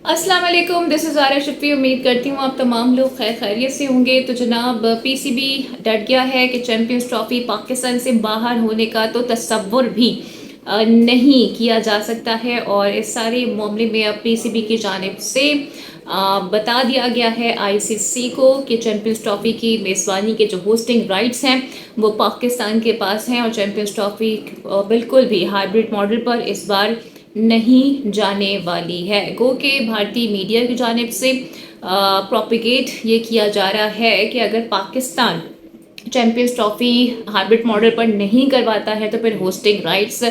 अस्सलाम वालेकुम, this is आरा शफ़ी। उम्मीद करती हूँ आप तमाम लोग खैर खैरियत से होंगे। तो जनाब पीसीबी डट गया है कि चैम्पियंस ट्रॉफ़ी पाकिस्तान से बाहर होने का तो तसव्वुर भी नहीं किया जा सकता है। और इस सारे मामले में अब पीसीबी की जानिब से बता दिया गया है आईसीसी को कि चैम्पियंस ट्रॉफ़ी की मेज़बानी के जो होस्टिंग राइट्स हैं वो पाकिस्तान के पास हैं। और चैम्पियंस ट्रॉफ़ी बिल्कुल भी हाइब्रिड मॉडल पर इस बार नहीं जाने वाली है। गो के भारतीय मीडिया की जानिब से प्रोपिगेट ये किया जा रहा है कि अगर Pakistan champions trophy hybrid model पर नहीं करवाता है तो फिर होस्टिंग राइट्स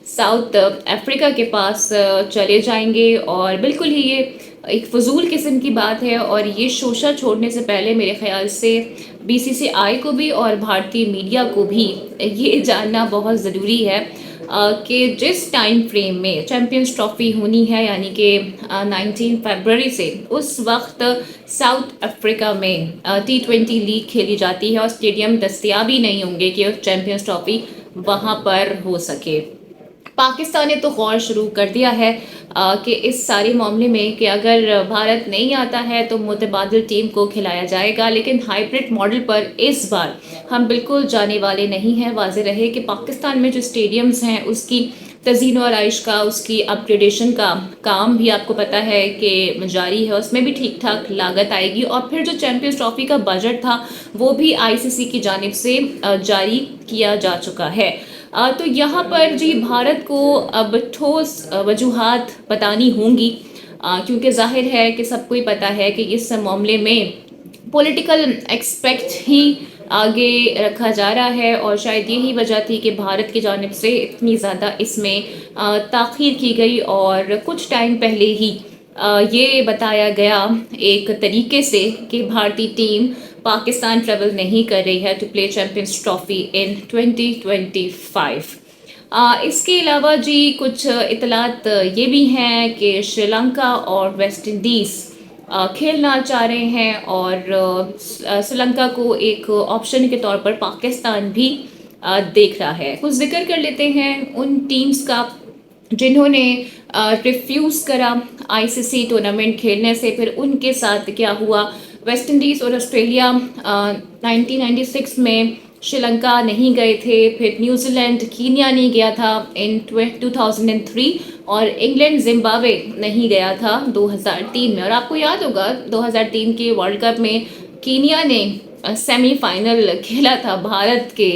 साउथ अफ्रीका के पास चले जाएंगे। और बिल्कुल ही ये एक फजूल किस्म की बात है। और ये शोशा छोड़ने से पहले मेरे ख्याल से बीसीसीआई को भी और भारतीय मीडिया को भी ये जानना बहुत ज़रूरी है कि जिस टाइम फ्रेम में चैम्पियंस ट्रॉफी होनी है, यानी कि 19 फरवरी से, उस वक्त साउथ अफ्रीका में T20 लीग खेली जाती है और स्टेडियम दस्तयाब ही नहीं होंगे कि चैम्पियंस ट्रॉफी वहाँ पर हो सके। पाकिस्तान ने तो गौर शुरू कर दिया है कि इस सारे मामले में कि अगर भारत नहीं आता है तो मुतबादिल टीम को खिलाया जाएगा, लेकिन हाइब्रिड मॉडल पर इस बार हम बिल्कुल जाने वाले नहीं हैं। वाज़ेह रहे कि पाकिस्तान में जो स्टेडियम्स हैं उसकी तज़ीन और आइश का, उसकी अपग्रेडेशन का काम भी आपको पता है कि जारी है। उसमें भी ठीक ठाक लागत आएगी। और फिर जो चैम्पियंस ट्रॉफी का बजट था वो भी आईसीसी की जानिब से जारी किया जा चुका है। तो यहाँ पर जी भारत को अब ठोस वजूहात बतानी होंगी, क्योंकि जाहिर है कि सबको ही पता है कि इस मामले में पॉलिटिकल एक्सपेक्ट ही आगे रखा जा रहा है। और शायद यही वजह थी कि भारत की जानिब से इतनी ज़्यादा इसमें ताख़ीर की गई। और कुछ टाइम पहले ही ये बताया गया एक तरीके से कि भारतीय टीम पाकिस्तान ट्रेवल नहीं कर रही है to play Champions Trophy in 2025। इसके अलावा जी कुछ इतलात ये भी हैं कि श्रीलंका और वेस्ट इंडीज़ खेलना चाह रहे हैं। और श्रीलंका को एक ऑप्शन के तौर पर पाकिस्तान भी देख रहा है। कुछ जिक्र कर लेते हैं उन टीम्स का जिन्होंने रिफ्यूज़ करा आईसीसी टूर्नामेंट खेलने से। फिर उनके साथ क्या हुआ। वेस्ट इंडीज़ और ऑस्ट्रेलिया 1996 में श्रीलंका नहीं गए थे। फिर न्यूजीलैंड कीनिया नहीं गया था इन 2003। और इंग्लैंड जिम्बाब्वे नहीं गया था 2003 में। और आपको याद होगा 2003 के वर्ल्ड कप में कीनिया ने सेमीफाइनल खेला था भारत के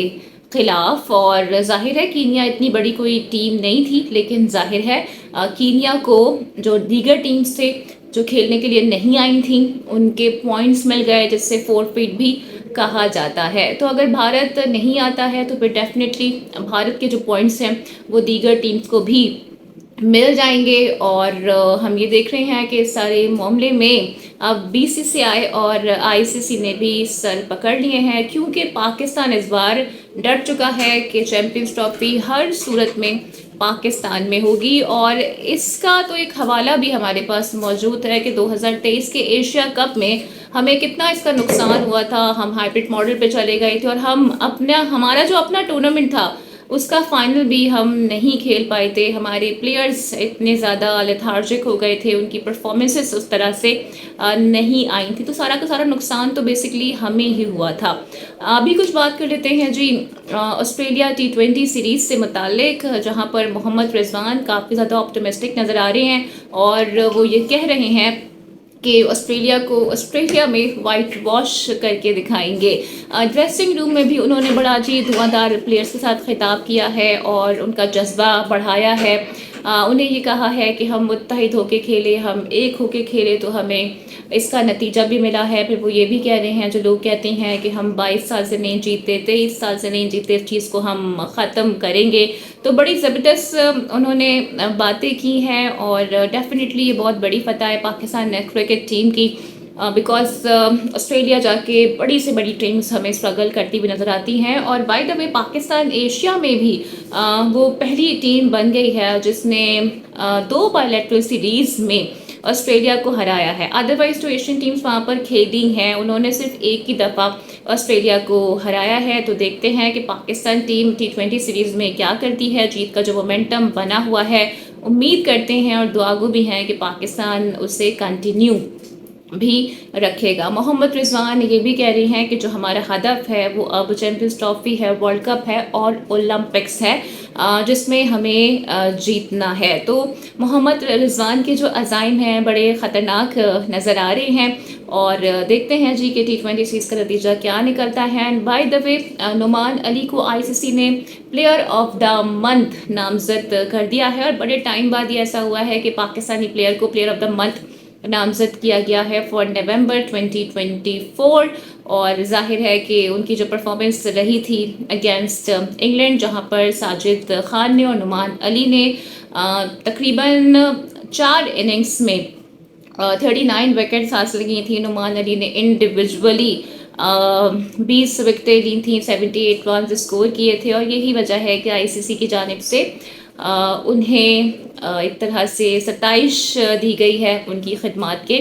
खिलाफ। और जाहिर है कीनिया इतनी बड़ी कोई टीम नहीं थी, लेकिन जाहिर है कीनिया को जो दीगर टीम्स थे जो खेलने के लिए नहीं आई थी उनके पॉइंट्स मिल गए, जिससे फोरफिट भी कहा जाता है। तो अगर भारत नहीं आता है तो फिर डेफिनेटली भारत के जो पॉइंट्स हैं वो दीगर टीम्स को भी मिल जाएंगे। और हम ये देख रहे हैं कि इस सारे मामले में अब बीसीसीआई और आईसीसी ने भी सर पकड़ लिए हैं, क्योंकि पाकिस्तान इस बार डर चुका है कि चैंपियंस ट्रॉफी हर सूरत में पाकिस्तान में होगी। और इसका तो एक हवाला भी हमारे पास मौजूद है कि 2023 के एशिया कप में हमें कितना इसका नुकसान हुआ था। हम हाइब्रिड मॉडल पे चले गए थे और हम हमारा जो अपना टूर्नामेंट था उसका फाइनल भी हम नहीं खेल पाए थे। हमारे प्लेयर्स इतने ज़्यादा लेथार्जिक हो गए थे, उनकी परफॉर्मेंसेस उस तरह से नहीं आई थी। तो सारा का सारा नुकसान तो बेसिकली हमें ही हुआ था। अभी कुछ बात कर लेते हैं जी ऑस्ट्रेलिया T20 सीरीज़ से मुतालिक, जहां पर मोहम्मद रिजवान काफ़ी ज़्यादा ऑप्टिमिस्टिक नज़र आ रहे हैं। और वो ये कह रहे हैं कि ऑस्ट्रेलिया में वाइट वॉश करके दिखाएंगे। ड्रेसिंग रूम में भी उन्होंने बड़ा जी धुआंधार प्लेयर्स के साथ खिताब किया है और उनका जज्बा बढ़ाया है। उन्हें ये कहा है कि हम मुत्तहिद होके खेले, हम एक होके खेले तो हमें इसका नतीजा भी मिला है। फिर वो ये भी कह रहे हैं, जो लोग कहते हैं कि हम 22 साल से नहीं जीते, 23 साल से नहीं जीते, इस चीज़ को हम ख़त्म करेंगे। तो बड़ी ज़बरदस्त उन्होंने बातें की हैं। और डेफिनेटली ये बहुत बड़ी फतह है पाकिस्तान क्रिकेट टीम की, बिकॉज ऑस्ट्रेलिया जाके बड़ी से बड़ी टीम्स हमें स्ट्रगल करती हुई नज़र आती हैं। और bye the way Pakistan Asia में भी वो पहली टीम बन गई है जिसने 2 बायलैटरल सीरीज़ में ऑस्ट्रेलिया को हराया है। अदरवाइज तो एशियन टीम्स वहाँ पर खेली हैं, उन्होंने सिर्फ एक ही दफ़ा ऑस्ट्रेलिया को हराया है। तो देखते हैं कि पाकिस्तान टीम T20 सीरीज़ में क्या करती है। जीत का जो मोमेंटम बना हुआ है उम्मीद करते हैं और दुआगो भी हैं कि पाकिस्तान उसे कंटिन्यू भी रखेगा। मोहम्मद रिजवान ये भी कह रही हैं कि जो हमारा हदफ है वो अब चैम्पियंस ट्रॉफी है, वर्ल्ड कप है और ओलंपिक्स है, जिसमें हमें जीतना है। तो मोहम्मद रिजवान के जो अज़ाइम हैं बड़े ख़तरनाक नज़र आ रहे हैं और देखते हैं जी कि T20 सीरीज़ का नतीजा क्या निकलता है। And by the way Noman Ali को ICC ने प्लेयर ऑफ द मंथ नामजद कर दिया है और बड़े टाइम बाद ये ऐसा हुआ है कि पाकिस्तानी प्लेयर को प्लेयर ऑफ द मंथ नामजद किया गया है फॉर नवंबर 2024। और जाहिर है कि उनकी जो परफॉर्मेंस रही थी अगेंस्ट इंग्लैंड, जहां पर साजिद खान ने और नुमान अली ने तकरीबन 4 इनिंग्स में 39 विकेट्स हासिल की थी। नुमान अली ने इंडिविजुअली 20 विकेटें ली थी, 78 रन स्कोर किए थे और यही वजह है कि ICC की जानिब से उन्हें एक तरह से 27 दी गई है उनकी खिदमात के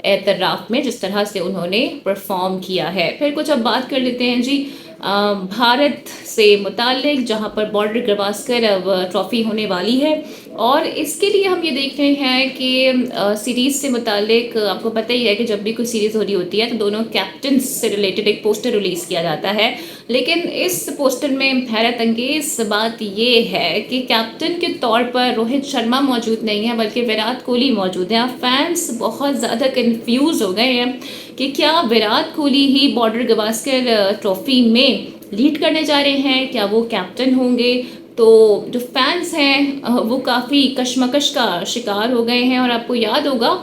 एतराफ़ में, जिस तरह से उन्होंने परफॉर्म किया है। फिर कुछ अब बात कर लेते हैं जी भारत से मुतालिक, जहां पर बॉर्डर गवास्कर अब ट्रॉफ़ी होने वाली है और इसके लिए हम ये देख रहे हैं कि सीरीज़ से मुतालिक आपको पता ही है कि जब भी कोई सीरीज़ हो रही होती है तो दोनों कैप्टन्स से रिलेटेड एक पोस्टर रिलीज़ किया जाता है। लेकिन इस पोस्टर में हैरत अंगेज बात ये है कि कैप्टन के तौर पर रोहित शर्मा मौजूद नहीं है बल्कि विराट कोहली मौजूद हैं। फैंस बहुत ज़्यादा कंफ्यूज हो गए हैं कि क्या विराट कोहली ही बॉर्डर गवास्कर ट्रॉफी में लीड करने जा रहे हैं, क्या वो कैप्टन होंगे। तो जो फैंस हैं वो काफ़ी कशमकश का शिकार हो गए हैं और आपको याद होगा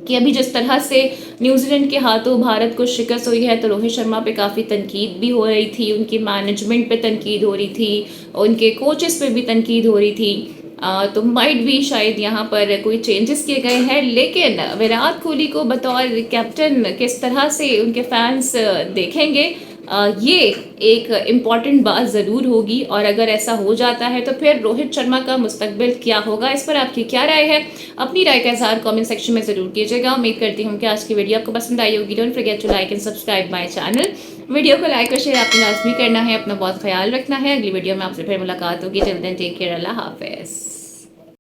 कि अभी जिस तरह से न्यूजीलैंड के हाथों भारत को शिकस्त हुई है तो रोहित शर्मा पे काफ़ी तनकीद भी हो रही थी, उनकी मैनेजमेंट पे तनकीद हो रही थी, उनके कोचेस पे भी तनकीद हो रही थी। तो माइट भी शायद यहाँ पर कोई चेंजेस किए गए हैं, लेकिन विराट कोहली को बतौर कैप्टन किस तरह से उनके फैंस देखेंगे ये एक इम्पॉर्टेंट बात ज़रूर होगी। और अगर ऐसा हो जाता है तो फिर रोहित शर्मा का मुस्तकबिल क्या होगा, इस पर आपकी क्या राय है? अपनी राय का इज़हार कमेंट सेक्शन में ज़रूर कीजिएगा। उम्मीद करती हूँ कि आज की वीडियो आपको पसंद आई होगी। Don't forget to like and subscribe my channel. Video को लाइक और शेयर आपने लाजमी करना है। अपना बहुत ख्याल रखना है। अगली वीडियो में आपसे फिर मुलाकात होगी। टिल देन टेक केयर, अल्लाह हाफिज़।